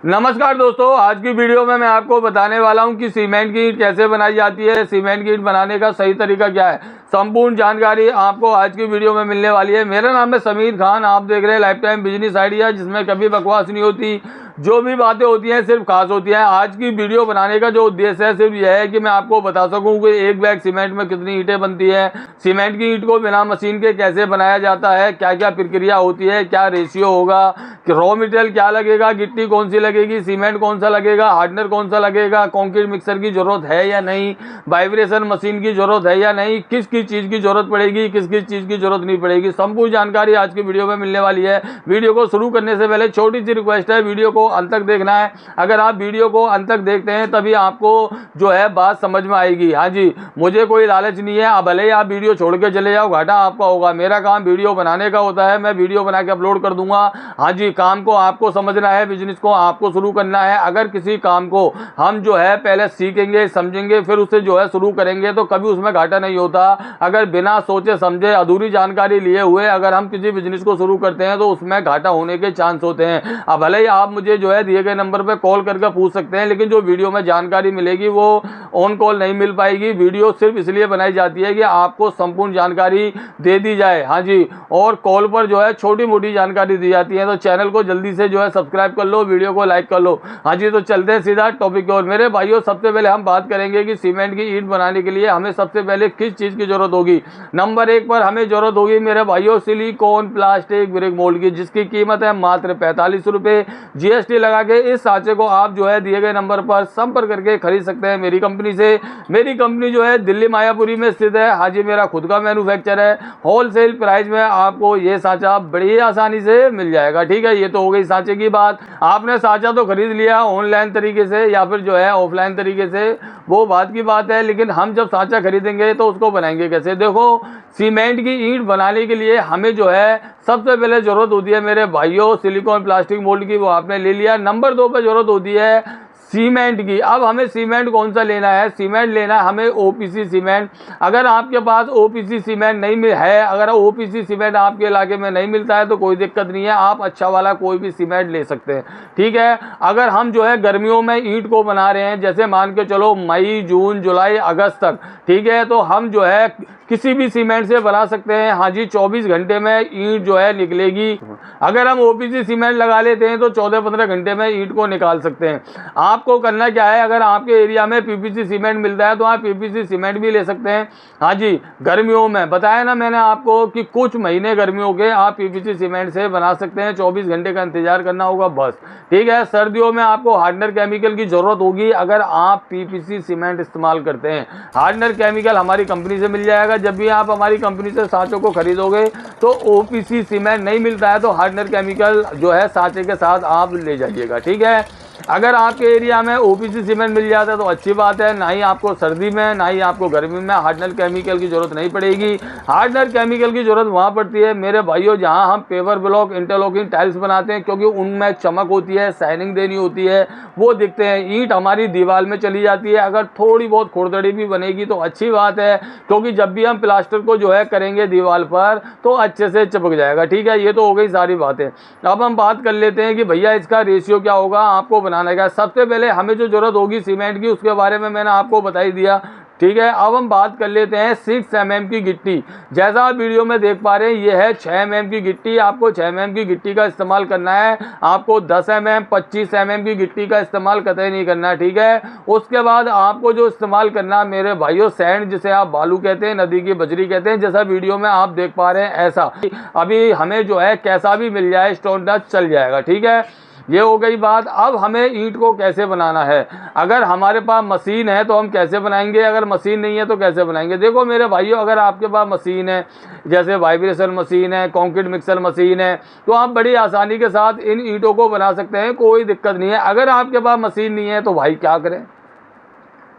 नमस्कार दोस्तों, आज की वीडियो में मैं आपको बताने वाला हूं कि सीमेंट की ईंट कैसे बनाई जाती है, सीमेंट की ईंट बनाने का सही तरीका क्या है। संपूर्ण जानकारी आपको आज की वीडियो में मिलने वाली है। मेरा नाम है समीर खान, आप देख रहे हैं लाइफ टाइम बिजनेस आइडिया, जिसमें कभी बकवास नहीं होती। जो भी बातें होती हैं सिर्फ खास होती हैं। आज की वीडियो बनाने का जो उद्देश्य है सिर्फ यह है कि मैं आपको बता सकूं कि एक बैग सीमेंट में कितनी ईंटें बनती है, सीमेंट की ईंट को बिना मशीन के कैसे बनाया जाता है, क्या क्या प्रक्रिया होती है, क्या रेशियो होगा, रॉ मटेरियल क्या लगेगा, गिट्टी कौन सी लगेगी, सीमेंट कौन सा लगेगा, हार्डनर कौन सा लगेगा, कंक्रीट मिक्सर की जरूरत है या नहीं, वाइब्रेशन मशीन की जरूरत है या नहीं, किस किस चीज की जरूरत पड़ेगी, किस किस चीज की जरूरत नहीं पड़ेगी, संपूर्ण जानकारी आज की वीडियो में मिलने वाली है। वीडियो को शुरू करने से पहले छोटी सी रिक्वेस्ट है, वीडियो को अंत तक देखना है। अगर आप वीडियो को अंत तक देखते हैं तभी आपको जो है बात समझ में आएगी। हाँ जी, मुझे कोई लालच नहीं है, भले ही आप वीडियो छोड़ के चले जाओ, घाटा आपका होगा। मेरा काम वीडियो बनाने का होता है, मैं वीडियो बना के अपलोड कर दूंगा। हाँ जी, काम को आपको समझना है, बिजनेस को आपको शुरू करना है। अगर किसी काम को हम जो है पहले सीखेंगे, समझेंगे, फिर उसे जो है शुरू करेंगे तो कभी उसमें घाटा नहीं होता। अगर बिना सोचे समझे, अधूरी जानकारी लिए हुए अगर हम किसी बिजनेस को शुरू करते हैं तो उसमें घाटा होने के चांस होते हैं। अब भले ही आप मुझे जो है दिए गए नंबर पे कॉल करके पूछ सकते हैं, लेकिन जो वीडियो में जानकारी मिलेगी वो ऑन कॉल नहीं मिल पाएगी। वीडियो सिर्फ इसलिए बनाई जाती है कि आपको संपूर्ण जानकारी दे दी जाए। हाँ जी, और कॉल पर जो है छोटी मोटी जानकारी दी जाती है। तो चैनल को जल्दी से जो है सब्सक्राइब कर लो, वीडियो को लाइक कर लो। हाँ जी, तो चलते हैं सीधा टॉपिक की ओर। मेरे भाइयों, सबसे पहले हम बात करेंगे कि सीमेंट की ईंट बनाने के लिए हमें सबसे पहले किस चीज की जरूरत होगी। नंबर 1 पर हमें जरूरत होगी मेरे भाइयों सिलिकॉन प्लास्टिक ब्रिक मोल्ड की, जिसकी कीमत है मात्र 45 रुपए। जीएसटी लगा के इस सांचे को आप जो है दिए गए नंबर पर संपर्क करके खरीद सकते हैं मेरी कंपनी से। मेरी कंपनी जो है दिल्ली मायापुरी में स्थित है। हाँ जी, मेरा खुद का मैन्युफैक्चर है। होलसेल प्राइस में आपको ये सांचा बड़ी आसानी से मिल जाएगा। ठीक है, ये तो हो गई सांचे की बात। आपने सांचा तो खरीद लिया ऑनलाइन तरीके से या फिर जो है ऑफलाइन तरीके से, वो बात की बात है। लेकिन हम जब सांचा खरीदेंगे तो उसको बनाएंगे कैसे। देखो, सीमेंट की ईंट बनाने के लिए हमें जो है सबसे पहले जरूरत होती है मेरे भाइयों सिलिकॉन प्लास्टिक मोल्ड की, वो आपने ले लिया। नंबर 2 पर जरूरत होती है सीमेंट की। अब हमें सीमेंट कौन सा लेना है, सीमेंट लेना है हमें ओपीसी सीमेंट। अगर आपके पास ओपीसी सीमेंट नहीं है, अगर ओपीसी सीमेंट आपके इलाके में नहीं मिलता है तो कोई दिक्कत नहीं है, आप अच्छा वाला कोई भी सीमेंट ले सकते हैं। ठीक है, अगर हम जो है गर्मियों में ईंट को बना रहे हैं, जैसे मान के चलो मई जून जुलाई अगस्त तक, ठीक है, तो हम जो है किसी भी सीमेंट से बना सकते हैं। हाँ जी, 24 घंटे में ईंट जो है निकलेगी। अगर हम ओपीसी सीमेंट लगा लेते हैं तो 14-15 घंटे में ईंट को निकाल सकते हैं। आपको करना क्या है, अगर आपके एरिया में पीपीसी सीमेंट मिलता है तो आप पीपीसी सीमेंट भी ले सकते हैं। हाँ जी, गर्मियों में बताया ना मैंने आपको कि कुछ महीने गर्मियों के आप पीपीसी सीमेंट से बना सकते हैं। 24 घंटे का इंतजार करना होगा बस। ठीक है, सर्दियों में आपको हार्डनर केमिकल की जरूरत होगी अगर आप पीपीसी सीमेंट इस्तेमाल करते हैं। हार्डनर केमिकल हमारी कंपनी से मिल जाएगा। जब भी आप हमारी कंपनी से सांचों को खरीदोगे तो ओपीसी सीमेंट नहीं मिलता है तो हार्डनर केमिकल जो है सांचे के साथ आप ले जाइएगा। ठीक है, अगर आपके एरिया में ओपीसी सीमेंट मिल जाता है तो अच्छी बात है। ना ही आपको सर्दी में ना ही आपको गर्मी में हार्डनर केमिकल की जरूरत नहीं पड़ेगी। हार्डनर केमिकल की जरूरत वहाँ पड़ती है मेरे भाइयों जहाँ हम पेवर ब्लॉक इंटरलॉकिंग टाइल्स बनाते हैं, क्योंकि उनमें चमक होती है, शाइनिंग देनी होती है, वो दिखते हैं। ईंट हमारी दीवार में चली जाती है, अगर थोड़ी बहुत खुरदड़ी भी बनेगी तो अच्छी बात है, क्योंकि जब भी हम प्लास्टर को जो है करेंगे दीवार पर तो अच्छे से चिपक जाएगा। ठीक है, ये तो हो गई सारी बातें। अब हम बात कर लेते हैं कि भैया इसका रेशियो क्या होगा आपको बनाने का। सबसे पहले हमें जो जरूरत होगी सीमेंट की, उसके बारे में मैंने आपको बता ही दिया। ठीक है, अब हम बात कर लेते हैं 6 mm की गिट्टी। जैसा आप वीडियो में देख पा रहे हैं, ये है 6 mm की गिट्टी। आपको 6 mm की गिट्टी का इस्तेमाल करना है। आपको 10 mm 25 mm की गिट्टी का इस्तेमाल कतई नहीं करना। ठीक है, उसके बाद आपको जो इस्तेमाल करना है मेरे भाइयों सैंड, जिसे आप बालू कहते हैं, नदी की बजरी कहते हैं, जैसा वीडियो में आप देख पा रहे हैं ऐसा। अभी हमें जो है कैसा भी मिल जाए स्टोन टच चल जाएगा। ठीक है, ये हो गई बात। अब हमें ईंट को कैसे बनाना है। अगर हमारे पास मशीन है तो हम कैसे बनाएंगे, अगर मशीन नहीं है तो कैसे बनाएंगे। देखो मेरे भाइयों, अगर आपके पास मशीन है, जैसे वाइब्रेशन मशीन है, कंक्रीट मिक्सर मशीन है, तो आप बड़ी आसानी के साथ इन ईंटों को बना सकते हैं, कोई दिक्कत नहीं है। अगर आपके पास मशीन नहीं है तो भाई क्या करें,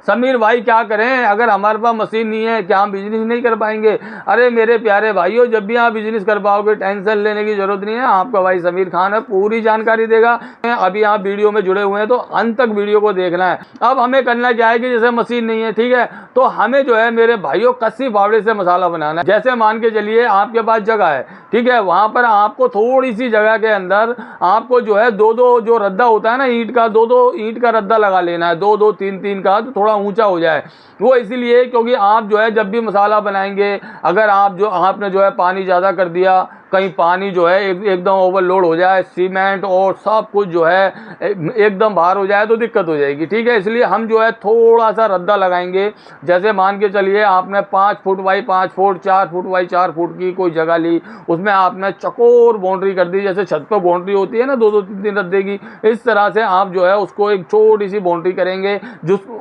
समीर भाई क्या करें, अगर हमारे पास मशीन नहीं है क्या हम बिजनेस नहीं कर पाएंगे? अरे मेरे प्यारे भाइयों, जब भी आप बिजनेस कर पाओगे टेंशन लेने की जरूरत नहीं है। आपका भाई समीर खान है, पूरी जानकारी देगा। अभी आप वीडियो में जुड़े हुए हैं तो अंत तक वीडियो को देखना है। अब हमें करना क्या है कि जैसे मशीन नहीं है, ठीक है, तो हमें जो है मेरे भाइयों कस्सी फावड़े से मसाला बनाना है। जैसे मान के चलिए आपके पास जगह है, ठीक है, वहां पर आपको थोड़ी सी जगह के अंदर आपको जो है दो दो जो रद्दा होता है ना ईंट का, दो दो ईंट का रद्दा लगा लेना है, दो दो तीन तीन का, तो थोड़ा ऊंचा हो जाए। वो इसीलिए क्योंकि आप जो है जब भी मसाला बनाएंगे, अगर आपने जो है पानी ज़्यादा कर दिया, कहीं पानी जो है एकदम ओवरलोड हो जाए, सीमेंट और सब कुछ जो है एकदम बाहर हो जाए तो दिक्कत हो जाएगी, ठीक है। इसलिए हम जो है थोड़ा सा रद्दा लगाएंगे। जैसे मान के चलिए आपने 5 foot by 5 foot, 4 foot by 4 foot की कोई जगह ली, उसमें आपने चकोर बाउंड्री कर दी, जैसे छत पर बाउंड्री होती है ना, दो दो तीन तीन रद्दे की, इस तरह से आप जो है उसको एक छोटी सी बाउंड्री करेंगे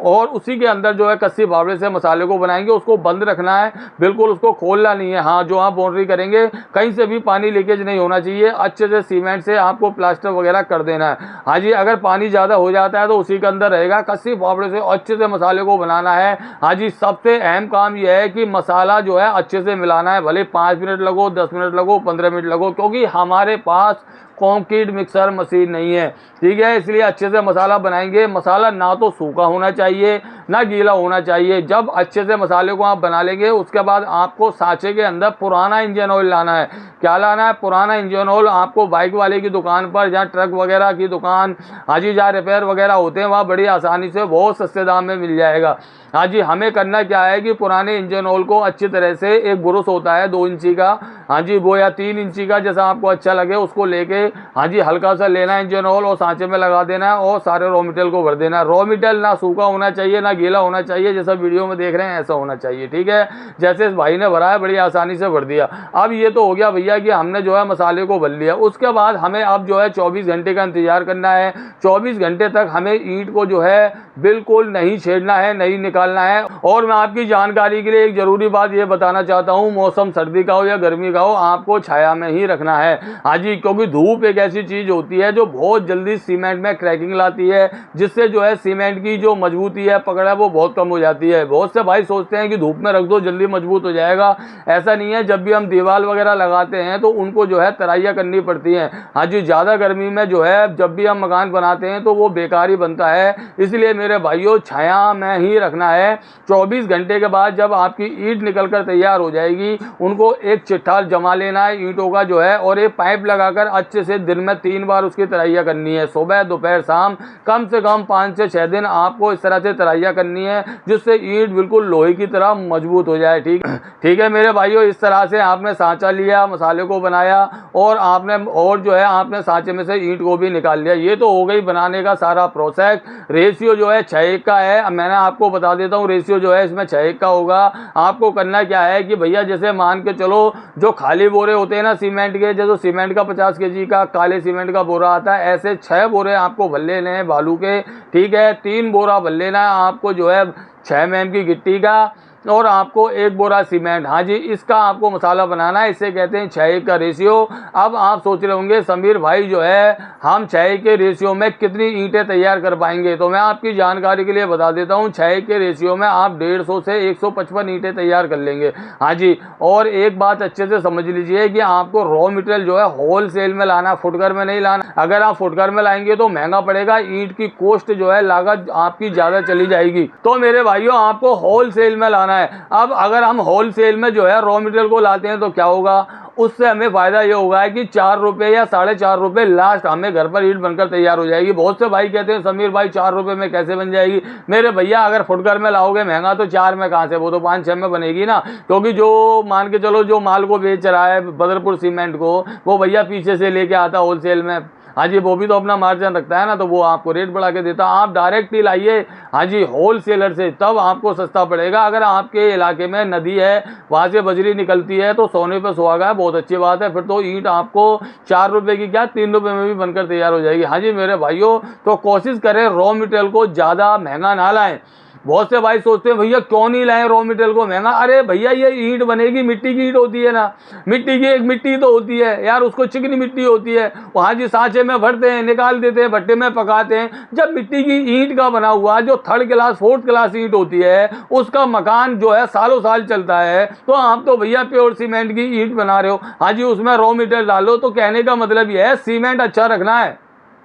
और उसी के अंदर जो है कस्सी फावड़े से मसाले को बनाएंगे। उसको बंद रखना है, बिल्कुल उसको खोलना नहीं है। हाँ, जो आप बाउंड्री करेंगे कहीं से भी पानी लीकेज नहीं होना चाहिए। अच्छे से सीमेंट से आपको प्लास्टर वगैरह कर देना है। हाँ जी, अगर पानी ज़्यादा हो जाता है तो उसी के अंदर रहेगा। कस्सी फावड़े से अच्छे से मसाले को बनाना है। हाँ जी, सबसे अहम काम यह है कि मसाला जो है अच्छे से मिलाना है, भले 5 मिनट लगो, 10 मिनट लगो, 15 मिनट लगो, क्योंकि हमारे पास कंक्रीट मिक्सर मशीन नहीं है, ठीक है। इसलिए अच्छे से मसाला बनाएंगे। मसाला ना तो सूखा होना चाहिए ना गीला होना चाहिए। जब अच्छे से मसाले को आप बना लेंगे उसके बाद आपको सांचे के अंदर पुराना इंजन ऑयल लाना है। क्या लाना है? पुराना इंजन ऑयल। आपको बाइक वाले की दुकान पर, जहाँ ट्रक वगैरह की दुकान, हाँ जी, जहाँ रिपेयर वगैरह होते हैं, वहाँ बड़ी आसानी से बहुत सस्ते दाम में मिल जाएगा। हाँ जी, हमें करना क्या है कि पुराने इंजन ऑयल को अच्छी तरह से, एक बुरुश होता है 2 इंची का, हाँ जी, वो या 3 इंची का, जैसा आपको अच्छा लगे, उसको लेके हाँ जी हल्का सा लेना है इंजन ऑयल और सांचे में लगा देना है और सारे रॉ मटेरियल को भर देना है। रॉ मटेरियल ना सूखा होना चाहिए ना गीला होना चाहिए, जैसा वीडियो में देख रहे हैं ऐसा होना चाहिए, ठीक है। जैसे इस भाई ने भरा है, बड़ी आसानी से भर दिया। अब ये तो हो गया भैया कि हमने जो है मसाले को भर लिया। उसके बाद हमें अब जो है 24 घंटे का इंतजार करना है। 24 घंटे तक हमें ईंट को जो है बिल्कुल नहीं छेड़ना है, नहीं निकालना है। और मैं आपकी जानकारी के लिए एक जरूरी बात ये बताना चाहता हूँ, मौसम सर्दी का हो या गर्मी का हो, आपको छाया में ही रखना है। हाँ जी, क्योंकि धूप एक ऐसी चीज होती है जो बहुत जल्दी सीमेंट में क्रैकिंग लाती है, जिससे जो है सीमेंट की जो मजबूती है, पकड़ है, वो बहुत कम हो जाती है। बहुत से भाई सोचते हैं कि धूप में रख दो जल्दी मजबूत हो जाएगा, ऐसा नहीं है। जब भी हम दीवार वगैरह लगाते हैं तो उनको जो है तराइयाँ करनी पड़ती हैं। हाँ जी, ज़्यादा गर्मी में जो है जब भी हम मकान बनाते हैं तो वो बेकार ही बनता है। इसलिए मेरे भाइयों, छाया में ही रखना है। 24 घंटे के बाद जब आपकी ईंट निकल कर तैयार हो जाएगी, उनको एक चिट्ठा जमा लेना है ईंटों का जो है, और एक पाइप लगाकर अच्छे से दिन में 3 बार उसकी तराइयाँ करनी है, सुबह दोपहर शाम। कम से कम 5 से 6 दिन आपको इस तरह से तराइयाँ करनी है, जिससे ईंट बिल्कुल लोहे की तरह मजबूत हो जाए, ठीक है मेरे भाइयों। इस तरह से आपने सांचा लिया, मसाले को बनाया और आपने सांचे में से ईंट को भी निकाल लिया। ये तो हो गई बनाने का सारा प्रोसेस। रेशियो जो है 6:1 का है। अब मैंने आपको बता देता हूँ, रेशियो जो है इसमें 6:1 का होगा। आपको करना क्या है कि भैया, जैसे मान के चलो जो खाली बोरे होते हैं ना सीमेंट के, जैसे सीमेंट का 50 kg का काले सीमेंट का बोरा आता है, ऐसे 6 बोरे आपको भर लेने हैं बालू के, ठीक है। 3 बोरा भर लेना है आपको जो है 6 mm की गिट्टी का, और आपको 1 बोरा सीमेंट। हाँ जी, इसका आपको मसाला बनाना है। इसे कहते हैं 6:1 का रेशियो। अब आप सोच रहे होंगे समीर भाई जो है हम 6:1 के रेशियो में कितनी ईंटें तैयार कर पाएंगे, तो मैं आपकी जानकारी के लिए बता देता हूँ, 6:1 के रेशियो में आप 150 से 155 ईंटें तैयार कर लेंगे। हाँ जी, और एक बात अच्छे से समझ लीजिए कि आपको रॉ मटेरियल जो है होल सेल में लाना, फुटकर में नहीं लाना। अगर आप फुटकर में लाएंगे तो महंगा पड़ेगा, ईंट की कॉस्ट जो है, लागत आपकी ज़्यादा चली जाएगी। तो मेरे भाइयों, आपको होल सेल में लाना है। अब अगर हम होलसेल में जो है रॉ मटेरियल को लाते हैं तो क्या होगा, उससे हमें फायदा ये होगा कि 4 रुपये या 4.5 रुपये लास्ट हमें घर पर ईंट बनकर तैयार हो जाएगी। बहुत से भाई कहते हैं समीर भाई 4 रुपये में कैसे बन जाएगी। मेरे भैया, अगर फुटकर में लाओगे महंगा तो 4 में कहाँ से, वो तो 5-6 में बनेगी ना। क्योंकि जो मान के चलो जो माल को बेच रहा है बदरपुर सीमेंट को, वो भैया पीछे से लेके आता होलसेल में। हाँ जी, वो भी तो अपना मार्जिन रखता है ना, तो वो आपको रेट बढ़ा के देता। आप डायरेक्ट ही लाइए, हाँ जी, होलसेलर से, तब आपको सस्ता पड़ेगा। अगर आपके इलाके में नदी है, वहाँ से बजरी निकलती है, तो सोने पे सुहागा है, बहुत अच्छी बात है। फिर तो ईंट आपको 4 रुपये की क्या 3 रुपये में भी बनकर तैयार हो जाएगी। हाँ जी मेरे भाइयों, तो कोशिश करें रॉ मटेरियल को ज़्यादा महंगा ना लाएं। बहुत से भाई सोचते हैं भैया क्यों नहीं लाए रॉ मटेरियल को महंगा। अरे भैया ये ईंट बनेगी, मिट्टी की ईंट होती है ना, मिट्टी की एक मिट्टी तो होती है यार, उसको चिकनी मिट्टी होती है, वहाँ जी सांचे में भरते हैं, निकाल देते हैं, भट्टे में पकाते हैं। जब मिट्टी की ईंट का बना हुआ जो 3rd क्लास 4th क्लास ईंट होती है, उसका मकान जो है सालों साल चलता है, तो आप तो भैया प्योर सीमेंट की ईंट बना रहे हो, हाँ जी उसमें रॉ मटेरियल डालो। तो कहने का मतलब यह है सीमेंट अच्छा रखना है,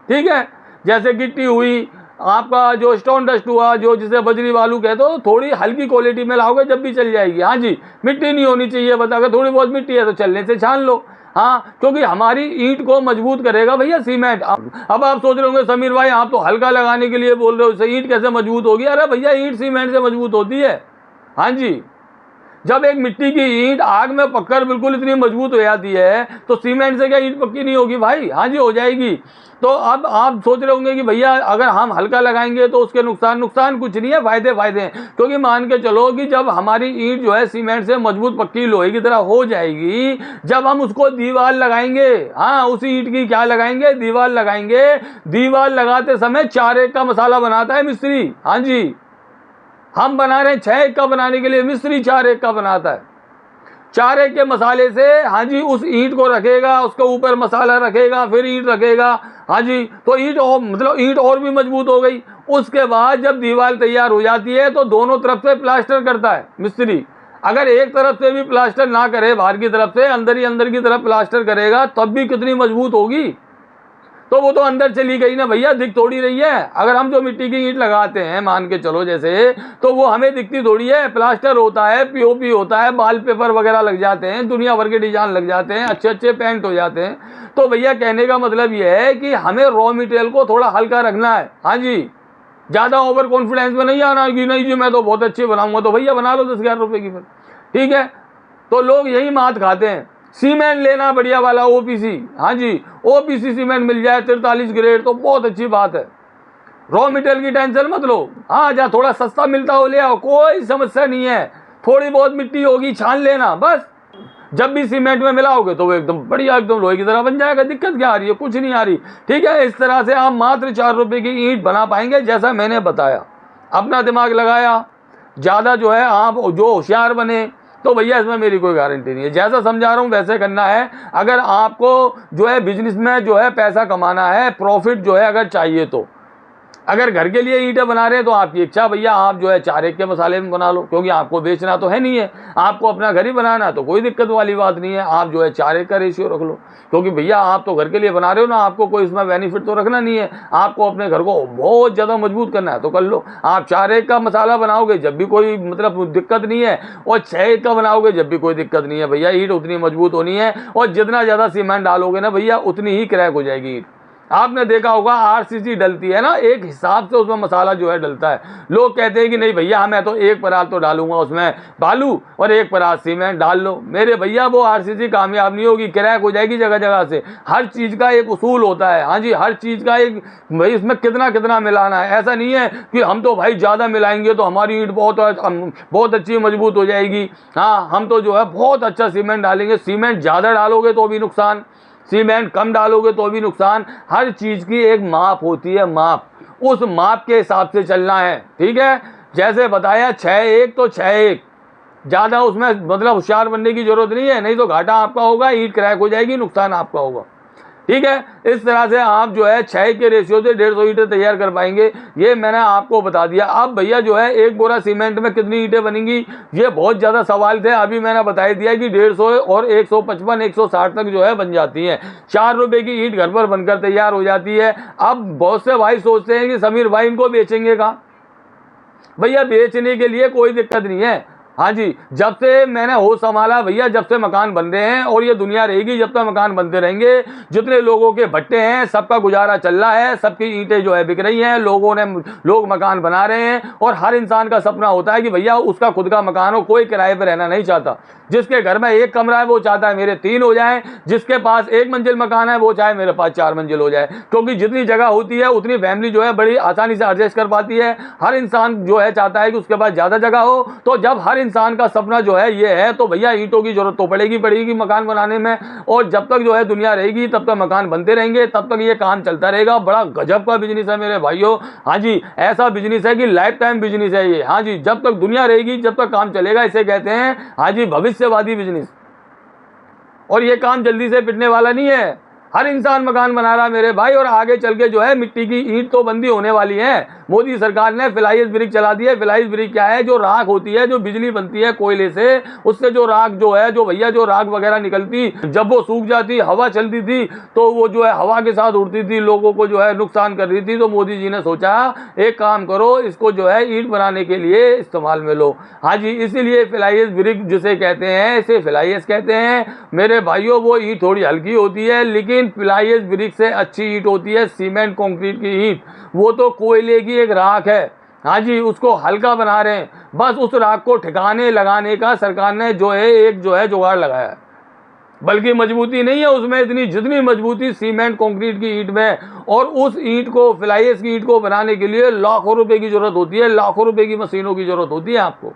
ठीक है। जैसे गिट्टी हुई, आपका जो स्टोन डस्ट हुआ, जो जिसे बजरी बालू कहते हो, थोड़ी हल्की क्वालिटी में लाओगे जब भी चल जाएगी। हाँ जी, मिट्टी नहीं होनी चाहिए, बता के थोड़ी बहुत मिट्टी है तो चलने से छान लो। हाँ, क्योंकि हमारी ईंट को मजबूत करेगा भैया सीमेंट। अब आप सोच रहे होंगे समीर भाई आप तो हल्का लगाने के लिए बोल रहे हो, ईंट कैसे मजबूत होगी? अरे भैया ईंट सीमेंट से मजबूत होती है। हाँ जी, जब एक मिट्टी की ईंट आग में पककर बिल्कुल इतनी मजबूत हो जाती है, तो सीमेंट से क्या ईंट पक्की नहीं होगी भाई? हाँ जी हो जाएगी। तो अब आप सोच रहे होंगे कि भैया अगर हम हल्का लगाएंगे तो उसके नुकसान कुछ नहीं है, फायदे हैं। क्योंकि मान के चलो कि जब हमारी ईंट जो है सीमेंट से मजबूत पक्की लोहे की तरह हो जाएगी, जब हम उसको दीवार लगाएंगे, हाँ उसी ईंट की क्या लगाएंगे, दीवार लगाएंगे। दीवार लगाते समय 4 एक का मसाला बनाता है मिस्त्री। हाँ जी, हम बना रहे हैं 6 एक का बनाने के लिए, मिस्त्री 4 एक का बनाता है। 4 एक के मसाले से हाँ जी उस ईंट को रखेगा, उसके ऊपर मसाला रखेगा, फिर ईंट रखेगा। हाँ जी, तो ईंट और मतलब ईंट और भी मजबूत हो गई। उसके बाद जब दीवार तैयार हो जाती है तो दोनों तरफ से प्लास्टर करता है मिस्त्री। अगर एक तरफ से भी प्लास्टर ना करे, बाहर की तरफ से अंदर ही अंदर की तरफ प्लास्टर करेगा, तब भी कितनी मजबूत होगी। तो वो तो अंदर चली गई ना भैया, दिख थोड़ी रही है। अगर हम जो मिट्टी की ईंट लगाते हैं मान के चलो जैसे, तो वो हमें दिखती थोड़ी है। प्लास्टर होता है, पीओपी होता है, वॉल पेपर वगैरह लग जाते हैं, दुनिया भर के डिजाइन लग जाते हैं, अच्छे अच्छे पेंट हो जाते हैं। तो भैया कहने का मतलब ये है कि हमें रॉ मटेरियल को थोड़ा हल्का रखना है। हाँ जी, ज़्यादा ओवर कॉन्फिडेंस में नहीं आना कि नहीं जी मैं तो बहुत अच्छे बनाऊंगा, तो भैया बना लो 10,000 रुपये की, फिर ठीक है। तो लोग यही मात खाते हैं। सीमेंट लेना बढ़िया वाला ओपीसी, हाँ जी ओपीसी सीमेंट मिल जाए 43 ग्रेड तो बहुत अच्छी बात है। रॉ मटेरियल की टेंशन मत लो, हाँ जहाँ थोड़ा सस्ता मिलता हो ले आओ, कोई समस्या नहीं है। थोड़ी बहुत मिट्टी होगी छान लेना बस, जब भी सीमेंट में मिलाओगे तो वो एकदम बढ़िया एकदम लोहे की तरह बन जाएगा। दिक्कत क्या आ रही है? कुछ नहीं आ रही, ठीक है। इस तरह से आप मात्र 4 रुपये की ईंट बना पाएंगे, जैसा मैंने बताया। अपना दिमाग लगाया, ज़्यादा जो है आप जो होशियार बने, तो भैया इसमें मेरी कोई गारंटी नहीं है। जैसा समझा रहा हूँ वैसे करना है। अगर आपको जो है बिजनेस में जो है पैसा कमाना है, प्रॉफिट जो है अगर चाहिए, तो अगर घर के लिए ईंटें बना रहे हैं तो आपकी इच्छा भैया आप जो है 4 एक के मसाले में बना लो, क्योंकि आपको बेचना तो है नहीं है, आपको अपना घर ही बनाना है, तो कोई दिक्कत वाली बात नहीं है। आप जो है 4 एक का रेशियो रख लो, क्योंकि भैया आप तो घर के लिए बना रहे हो ना, आपको कोई इसमें बेनिफिट तो रखना नहीं है। आपको अपने घर को बहुत ज़्यादा मजबूत करना है तो कर लो। आप 4 एक का मसाला बनाओगे जब भी कोई मतलब दिक्कत नहीं है, और 6 एक का बनाओगे जब भी कोई दिक्कत नहीं है। भैया ईंट उतनी मजबूत होनी है, और जितना ज़्यादा सीमेंट डालोगे ना भैया उतनी ही क्रैक हो जाएगी ईंट। आपने देखा होगा आरसीसी डलती है ना, एक हिसाब से उसमें मसाला जो है डलता है। लोग कहते हैं कि नहीं भैया मैं तो 1 परात तो डालूंगा उसमें बालू और 1 परात सीमेंट डाल लो। मेरे भैया वो आरसीसी कामयाब नहीं होगी, क्रैक हो जाएगी जगह जगह से। हर चीज़ का एक उसूल होता है, हाँ जी हर चीज़ का एक भाई इसमें कितना कितना मिलाना है। ऐसा नहीं है कि हम तो भाई ज़्यादा मिलाएंगे तो हमारी ईंट बहुत अच्छी मजबूत हो जाएगी। हाँ हम तो जो है बहुत अच्छा सीमेंट डालेंगे। सीमेंट ज़्यादा डालोगे तो भी नुकसान, सीमेंट कम डालोगे तो भी नुकसान। हर चीज़ की एक माप होती है, माप, उस माप के हिसाब से चलना है, ठीक है। जैसे बताया 6 एक तो 6 एक, ज़्यादा उसमें मतलब होशियार बनने की जरूरत नहीं है, नहीं तो घाटा आपका होगा, ईंट क्रैक हो जाएगी, नुकसान आपका होगा, ठीक है। इस तरह से आप जो है 6 के रेशियो से 150 ईंटें तैयार कर पाएंगे। ये मैंने आपको बता दिया। अब भैया जो है 1 बोरा सीमेंट में कितनी ईंटें बनेंगी, ये बहुत ज़्यादा सवाल थे। अभी मैंने बता दिया कि 150 और 155 160 तक जो है बन जाती हैं। 4 रुपये की ईंट घर पर बनकर तैयार हो जाती है। अब बहुत से भाई सोचते हैं कि समीर भाई इनको बेचेंगे कहाँ? भैया बेचने के लिए कोई दिक्कत नहीं है। हाँ जी, जब से मैंने होश संभाला भैया, जब से मकान बन रहे हैं, और ये दुनिया रहेगी जब तक मकान बनते रहेंगे। जितने लोगों के भट्टे हैं सबका गुजारा चल रहा है, सबकी ईंटें जो है बिक रही हैं, लोग मकान बना रहे हैं। और हर इंसान का सपना होता है कि भैया उसका खुद का मकान हो, कोई किराए पर रहना नहीं चाहता। जिसके घर में 1 कमरा है वो चाहता है मेरे 3 हो जाए, जिसके पास 1 मंजिल मकान है वो चाहे मेरे पास 4 मंजिल हो जाए। क्योंकि जितनी जगह होती है उतनी फैमिली जो है बड़ी आसानी से एडजस्ट कर पाती है। हर इंसान जो है चाहता है कि उसके पास ज़्यादा जगह हो। तो जब हर इंसान का सपना जो है ये है, तो भैया ईंटों की जरूरत तो पड़ेगी मकान बनाने में। और जब तक जो है दुनिया रहेगी तब तक मकान बनते रहेंगे, तब तक ये काम चलता रहेगा। बड़ा गजब का बिजनेस है मेरे भाइयों। हाँ जी, ऐसा बिजनेस है कि लाइफ टाइम बिजनेस है ये। हाँ जी, जब तक दुनिया रहेगी जब तक काम चलेगा, इसे कहते हैं हाँ जी भविष्यवादी बिजनेस। और ये काम जल्दी से पिटने वाला नहीं है। हर इंसान मकान बना रहा है मेरे भाई, और आगे चल के जो है मिट्टी की ईंट तो बंदी होने वाली है। मोदी सरकार ने फ्लाईएश ब्रिक चला दी है। फ्लाईएश ब्रिक क्या है? जो राख होती है, जो बिजली बनती है कोयले से, उससे जो राख जो है, जो भैया जो राख वगैरह निकलती, जब वो सूख जाती, हवा चलती थी तो वो जो है हवा के साथ उड़ती थी, लोगों को जो है नुकसान कर रही थी। तो मोदी जी ने सोचा एक काम करो, इसको जो है ईंट बनाने के लिए इस्तेमाल में लो। हाँ जी, इसीलिए फ्लाईएश ब्रिक जिसे कहते हैं, इसे फ्लाईएश कहते हैं मेरे भाइयों। वो ईंट थोड़ी हल्की होती है, लेकिन फ्लाईएश ब्रिक से अच्छी ईंट होती है सीमेंट कंक्रीट की ईंट। वो तो कोयले की एक राख है। हाँ जी, उसको हल्का बना रहे हैं। बस उस राख को ठिकाने लगाने का सरकार ने जो है एक जो है जुगाड़ लगाया है। बल्कि मजबूती नहीं है उसमें इतनी जितनी मजबूती सीमेंट कंक्रीट की ईंट में। और उस ईंट को, फ्लाईएश की ईंट को बनाने के लिए लाखों रुपए की जरूरत होती है, लाखों रुपए की मशीनों की जरूरत होती है आपको।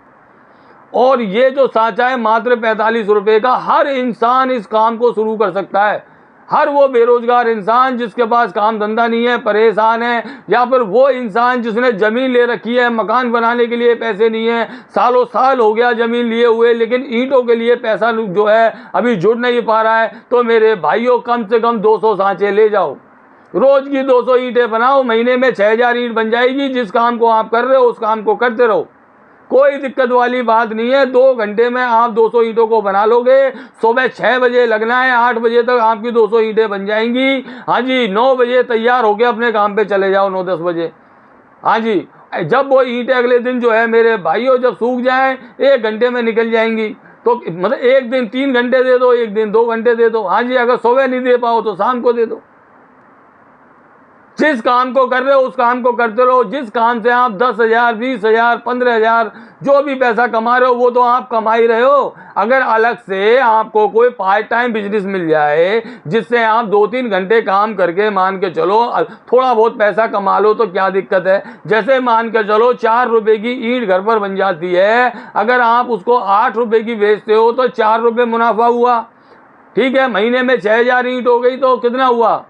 और ये जो सांचा है मात्र 45 रुपए का, हर इंसान इस काम को शुरू कर सकता है। हर वो बेरोजगार इंसान जिसके पास काम धंधा नहीं है, परेशान है, या फिर वो इंसान जिसने जमीन ले रखी है, मकान बनाने के लिए पैसे नहीं है, सालों साल हो गया जमीन लिए हुए, लेकिन ईंटों के लिए पैसा जो है अभी जुड़ नहीं पा रहा है। तो मेरे भाइयों, कम से कम 200 सांचे ले जाओ, रोज की 200 ईंटें बनाओ, महीने में 6000 ईंट बन जाएगी। जिस काम को आप कर रहे हो उस काम को करते रहो, कोई दिक्कत वाली बात नहीं है। 2 घंटे में आप 200 ईंटों को बना लोगे। सुबह 6 बजे लगना है, 8 बजे तक आपकी 200 ईंटें बन जाएंगी। हाँ जी, 9 बजे तैयार होकर अपने काम पे चले जाओ, 9-10 बजे। हाँ जी, जब वो ईंटें अगले दिन जो है मेरे भाइयों जब सूख जाएं, 1 घंटे में निकल जाएंगी। तो मतलब एक दिन 3 घंटे दे दो, एक दिन 2 घंटे दे दो। हाँ जी, अगर सुबह नहीं दे पाओ तो शाम को दे दो। जिस काम को कर रहे हो उस काम को करते रहो। जिस काम से आप 10,000, 20,000, 15,000 जो भी पैसा कमा रहे हो वो तो आप कमा ही रहे हो। अगर अलग से आपको कोई पार्ट टाइम बिजनेस मिल जाए जिससे आप 2-3 घंटे काम करके मान के चलो थोड़ा बहुत पैसा कमा लो तो क्या दिक्कत है। जैसे मान के चलो 4 रुपए की ईंट घर पर बन जाती है, अगर आप उसको 8 रुपए की बेचते हो तो 4 रुपए मुनाफा हुआ। ठीक है, महीने में 6,000 ईंट हो गई तो कितना हुआ?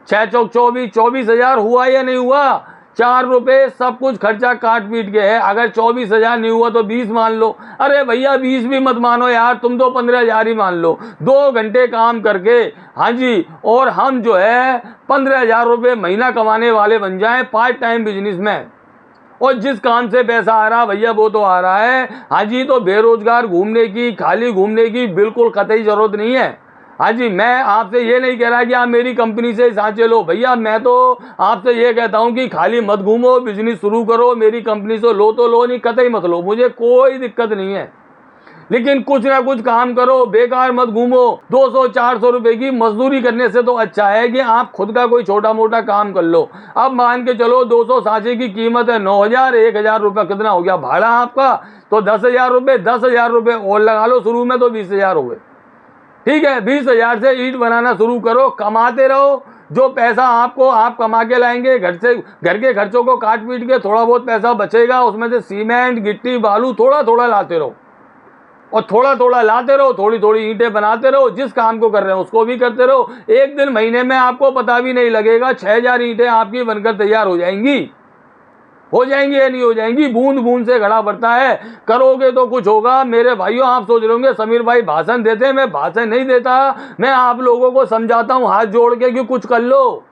6 चौक 24, 24,000 हुआ या नहीं हुआ? 4 रुपए सब कुछ खर्चा काट पीट के है। अगर 24,000 नहीं हुआ तो 20 मान लो। अरे भैया 20 भी मत मानो यार, तुम तो 15,000 ही मान लो 2 घंटे काम करके। हाँ जी, और हम जो है 15,000 रुपये महीना कमाने वाले बन जाएं पार्ट टाइम बिजनेस में। और जिस काम से पैसा आ रहा भैया वो तो आ रहा है। हाँ जी, तो बेरोजगार घूमने की, खाली घूमने की बिल्कुल कतई जरूरत नहीं है। हाँ जी, मैं आपसे ये नहीं कह रहा कि आप मेरी कंपनी से सांचे लो भैया, मैं तो आपसे ये कहता हूँ कि खाली मत घूमो, बिजनेस शुरू करो, मेरी कंपनी से लो तो लो, नहीं कतई मत लो, मुझे कोई दिक्कत नहीं है। लेकिन कुछ ना कुछ काम करो, बेकार मत घूमो। 200-400 रुपए की मजदूरी करने से तो अच्छा है कि आप खुद का कोई छोटा मोटा काम कर लो। अब मान के चलो 200 सांचे की कीमत है 9,000, 1,000 रुपये कितना हो गया भाड़ा आपका? तो 10,000 रुपये, 10,000 रुपये और लगा लो शुरू में तो 20,000 हो गए। ठीक है, 20,000 से ईंट बनाना शुरू करो, कमाते रहो। जो पैसा आपको आप कमा के लाएंगे घर से, घर के खर्चों को काट पीट के थोड़ा बहुत पैसा बचेगा, उसमें से सीमेंट, गिट्टी, बालू थोड़ा थोड़ा लाते रहो, और थोड़ा थोड़ा लाते रहो, थोड़ी थोड़ी ईंटें बनाते रहो। जिस काम को कर रहे हो उसको भी करते रहो। एक दिन महीने में आपको पता भी नहीं लगेगा 6,000 ईंटें आपकी बनकर तैयार हो जाएंगी या नहीं हो जाएंगी। बूंद बूंद से घड़ा भरता है, करोगे तो कुछ होगा। मेरे भाइयों, आप सोच रहे होंगे समीर भाई भाषण देते हैं, मैं भाषण नहीं देता, मैं आप लोगों को समझाता हूँ हाथ जोड़ के कि कुछ कर लो।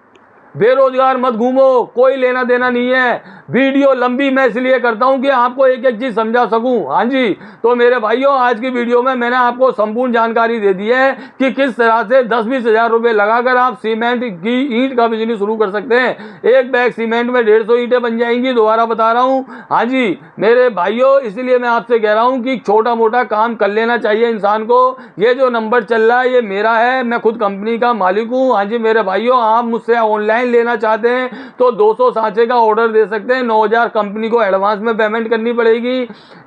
बेरोजगार मत घूमो, कोई लेना देना नहीं है। वीडियो लंबी मैं इसलिए करता हूं कि आपको एक एक चीज समझा सकूं। हाँ जी, तो मेरे भाइयों, आज की वीडियो में मैंने आपको संपूर्ण जानकारी दे दी है कि किस तरह से 10-20 हज़ार रुपये लगाकर आप सीमेंट की ईंट का बिजनेस शुरू कर सकते हैं। एक बैग सीमेंट में 150 ईंटें बन जाएंगी, दोबारा बता रहा हूँ। हाँ जी मेरे भाइयों, इसलिए मैं आपसे कह रहा हूँ कि छोटा मोटा काम कर लेना चाहिए इंसान को। ये जो नंबर चल रहा है ये मेरा है, मैं खुद कंपनी का मालिक हूँ। हाँ जी मेरे भाइयों, आप मुझसे ऑनलाइन लेना चाहते हैं तो 200 सांचे का ऑर्डर दे सकते हैं। 9,000 कंपनी को एडवांस में पेमेंट करनी पड़ेगी।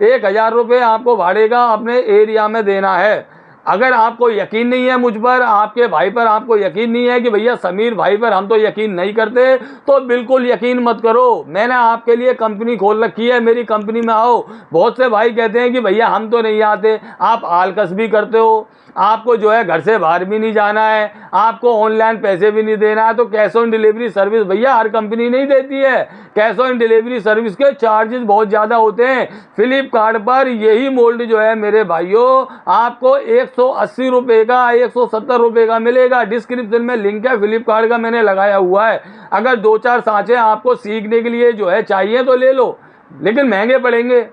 1,000 रुपये आपको भाड़े का अपने एरिया में देना है। अगर आपको यकीन नहीं है मुझ पर, आपके भाई पर आपको यकीन नहीं है कि भैया समीर भाई पर हम तो यकीन नहीं करते, तो बिल्कुल यकीन मत करो। मैंने आपके लिए कंपनी खोल रखी है, मेरी कंपनी में आओ। बहुत से भाई कहते हैं कि भैया हम तो नहीं आते, आप आलकस भी करते हो, आपको जो है घर से बाहर भी नहीं जाना है, आपको ऑनलाइन पैसे भी नहीं देना है, तो कैश ऑन डिलीवरी सर्विस भैया हर कंपनी नहीं देती है। कैश ऑन डिलीवरी सर्विस के चार्जेस बहुत ज़्यादा होते हैं। फ्लिपकार्ट पर यही मोल्ड जो है मेरे भाइयों आपको 180 रुपये का, 170 रुपये का मिलेगा। डिस्क्रिप्शन में लिंक है फ्लिपकार्ट का, मैंने लगाया हुआ है। अगर 2-4 सांचे आपको सीखने के लिए जो है चाहिए तो ले लो, लेकिन महंगे पड़ेंगे।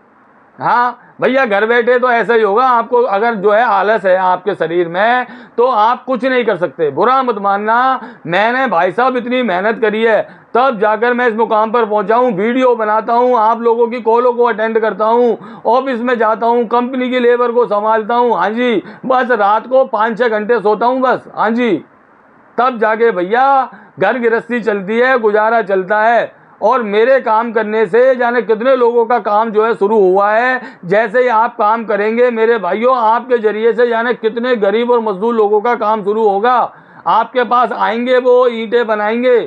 हाँ भैया घर बैठे तो ऐसा ही होगा, आपको अगर जो है आलस है आपके शरीर में तो आप कुछ नहीं कर सकते। बुरा मत मानना, मैंने भाई साहब इतनी मेहनत करी है तब जाकर मैं इस मुकाम पर पहुंचा हूँ। वीडियो बनाता हूँ, आप लोगों की कॉलों को अटेंड करता हूँ, ऑफिस में जाता हूँ, कंपनी की लेबर को संभालता हूँ। हाँ जी, बस रात को 5-6 घंटे सोता हूँ बस। हाँ जी, तब जाके भैया घर गृहस्थी चलती है, गुजारा चलता है। और मेरे काम करने से जाने कितने लोगों का काम जो है शुरू हुआ है। जैसे ही आप काम करेंगे मेरे भाइयों, आपके जरिए से जाने कितने गरीब और मजदूर लोगों का काम शुरू होगा। आपके पास आएंगे, वो ईंटें बनाएंगे।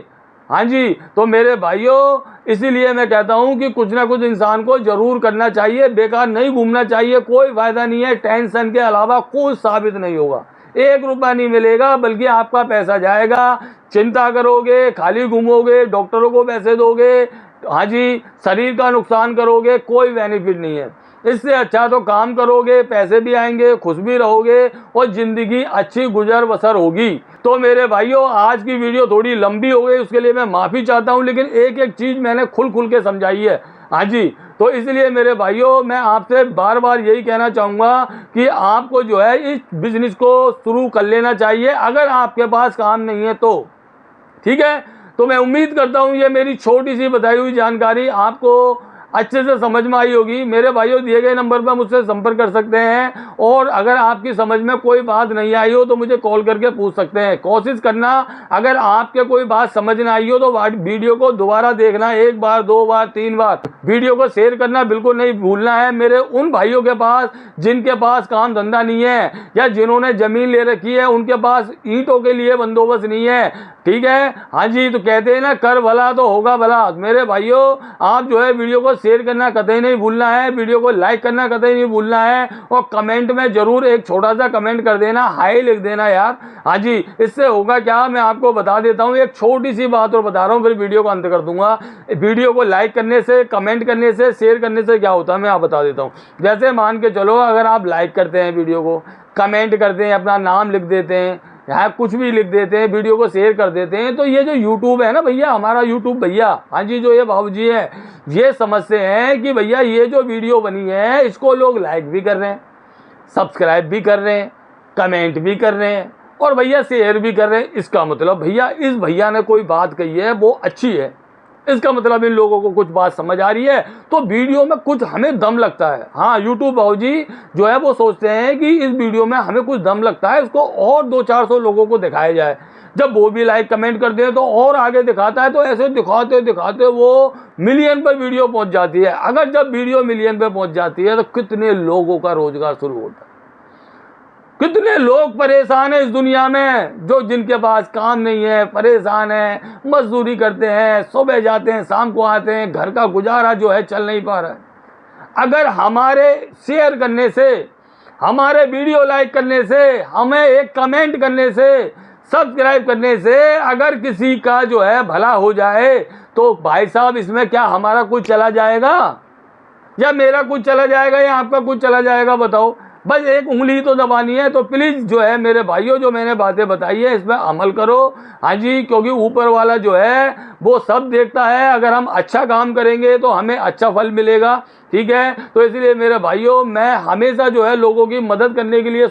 हाँ जी, तो मेरे भाइयों इसीलिए मैं कहता हूँ कि कुछ ना कुछ इंसान को जरूर करना चाहिए, बेकार नहीं घूमना चाहिए, कोई फायदा नहीं है। टेंशन के अलावा कुछ साबित नहीं होगा, 1 रुपया नहीं मिलेगा, बल्कि आपका पैसा जाएगा। चिंता करोगे, खाली घूमोगे, डॉक्टरों को पैसे दोगे, हाँ जी, शरीर का नुकसान करोगे, कोई बेनिफिट नहीं है। इससे अच्छा तो काम करोगे, पैसे भी आएंगे, खुश भी रहोगे और ज़िंदगी अच्छी गुजर बसर होगी। तो मेरे भाइयों आज की वीडियो थोड़ी लंबी हो गई, उसके लिए मैं माफ़ी चाहता हूँ, लेकिन एक एक चीज़ मैंने खुल के समझाई है। हाँ जी, तो इसलिए मेरे भाइयों मैं आपसे बार बार यही कहना चाहूँगा कि आपको जो है इस बिज़नेस को शुरू कर लेना चाहिए, अगर आपके पास काम नहीं है तो। ठीक है, तो मैं उम्मीद करता हूँ ये मेरी छोटी सी बताई हुई जानकारी आपको अच्छे से समझ में आई होगी। मेरे भाइयों दिए गए नंबर पर मुझसे संपर्क कर सकते हैं, और अगर आपकी समझ में कोई बात नहीं आई हो तो मुझे कॉल करके पूछ सकते हैं। कोशिश करना अगर आपके कोई बात समझ ना आई हो तो वीडियो को दोबारा देखना, 1 बार 2 बार 3 बार। वीडियो को शेयर करना बिल्कुल नहीं भूलना है मेरे उन भाइयों के पास जिनके पास काम धंधा नहीं है, या जिन्होंने ज़मीन ले रखी है, उनके पास ईंटों के लिए बंदोबस्त नहीं है। ठीक है, हाँ जी, तो कहते हैं ना कर भला तो होगा भला। मेरे भाइयों आप जो है वीडियो को शेयर करना कतई नहीं भूलना है, वीडियो को लाइक करना कतई नहीं भूलना है, और कमेंट में जरूर एक छोटा सा कमेंट कर देना, हाई लिख देना यार। हाँ जी, इससे होगा क्या मैं आपको बता देता हूँ, एक छोटी सी बात और बता रहा हूँ, फिर वीडियो को अंत कर दूंगा। वीडियो को लाइक करने से, कमेंट करने से, शेयर करने से क्या होता है मैं आप बता देता हूँ। जैसे मान के चलो अगर आप लाइक करते हैं वीडियो को, कमेंट करते हैं, अपना नाम लिख देते हैं, यहाँ कुछ भी लिख देते हैं, वीडियो को शेयर कर देते हैं, तो ये जो यूट्यूब है ना भैया, हमारा यूट्यूब भैया, हाँ जी, जो ये बाबूजी है, ये समझते हैं कि भैया ये जो वीडियो बनी है इसको लोग लाइक भी कर रहे हैं, सब्सक्राइब भी कर रहे हैं, कमेंट भी कर रहे हैं, और भैया शेयर भी कर रहे हैं। इसका मतलब भैया इस भैया ने कोई बात कही है वो अच्छी है, इसका मतलब इन लोगों को कुछ बात समझ आ रही है, तो वीडियो में कुछ हमें दम लगता है। हाँ, यूट्यूब भाजी जो है वो सोचते हैं कि इस वीडियो में हमें कुछ दम लगता है, इसको और 200-400 लोगों को दिखाया जाए। जब वो भी लाइक कमेंट करते हैं तो और आगे दिखाता है, तो ऐसे दिखाते दिखाते वो मिलियन पर वीडियो पहुंच जाती है। अगर जब वीडियो मिलियन पर पहुंच जाती है तो कितने लोगों का रोजगार शुरू होता है, कितने लोग परेशान हैं इस दुनिया में, जो जिनके पास काम नहीं है, परेशान हैं, मजदूरी करते हैं, सुबह जाते हैं शाम को आते हैं, घर का गुजारा जो है चल नहीं पा रहा है। अगर हमारे शेयर करने से, हमारे वीडियो लाइक करने से, हमें एक कमेंट करने से, सब्सक्राइब करने से अगर किसी का जो है भला हो जाए, तो भाई साहब इसमें क्या हमारा कुछ चला जाएगा, या मेरा कुछ चला जाएगा, या आपका कुछ चला जाएगा? बताओ, बस एक उंगली तो दबानी है। तो प्लीज़ जो है मेरे भाइयों, जो मैंने बातें बताई है इस पर अमल करो। हाँ जी, क्योंकि ऊपर वाला जो है वो सब देखता है, अगर हम अच्छा काम करेंगे तो हमें अच्छा फल मिलेगा। ठीक है, तो इसलिए मेरे भाइयों मैं हमेशा जो है लोगों की मदद करने के लिए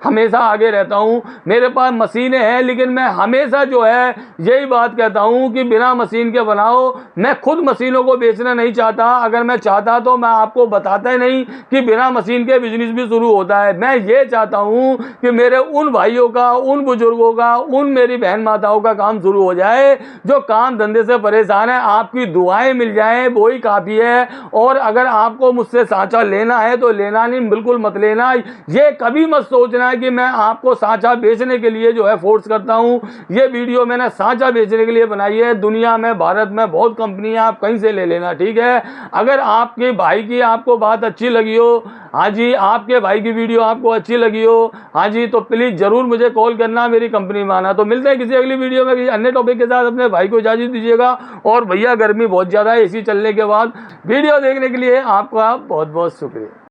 हमेशा आगे रहता हूँ। मेरे पास मशीनें हैं, लेकिन मैं हमेशा जो है यही बात कहता हूँ कि बिना मशीन के बनाओ। मैं खुद मशीनों को बेचना नहीं चाहता, अगर मैं चाहता तो मैं आपको बताता ही नहीं कि बिना मशीन के बिजनेस भी शुरू होता है। मैं ये चाहता हूँ कि मेरे उन भाइयों का, उन बुजुर्गों का, उन मेरी बहन माताओं का काम शुरू हो जाए जो काम धंधे से परेशान है। आपकी दुआएं मिल जाएं, वही काफ़ी है। और अगर आपको मुझसे सांचा लेना है तो लेना नहीं, बिल्कुल मत लेना। ये कभी मत सोचना है कि मैं आपको सांचा बेचने के लिए जो है फोर्स करता हूं। ये वीडियो मैंने सांचा बेचने के लिए बनाई है। दुनिया में, भारत में बहुत कंपनियां, आप कहीं से ले लेना, ठीक है। अगर आपके भाई की आपको बात अच्छी लगी हो, हाँ जी, आपके भाई की वीडियो आपको अच्छी लगी हो, हाँ जी, तो प्लीज़ ज़रूर मुझे कॉल करना, मेरी कंपनी में आना। तो मिलते हैं किसी अगली वीडियो में किसी अन्य टॉपिक के साथ। अपने भाई को इजाज़त दीजिएगा। और भैया गर्मी बहुत ज़्यादा है, एसी चलने के बाद वीडियो देखने के लिए आपका बहुत बहुत शुक्रिया।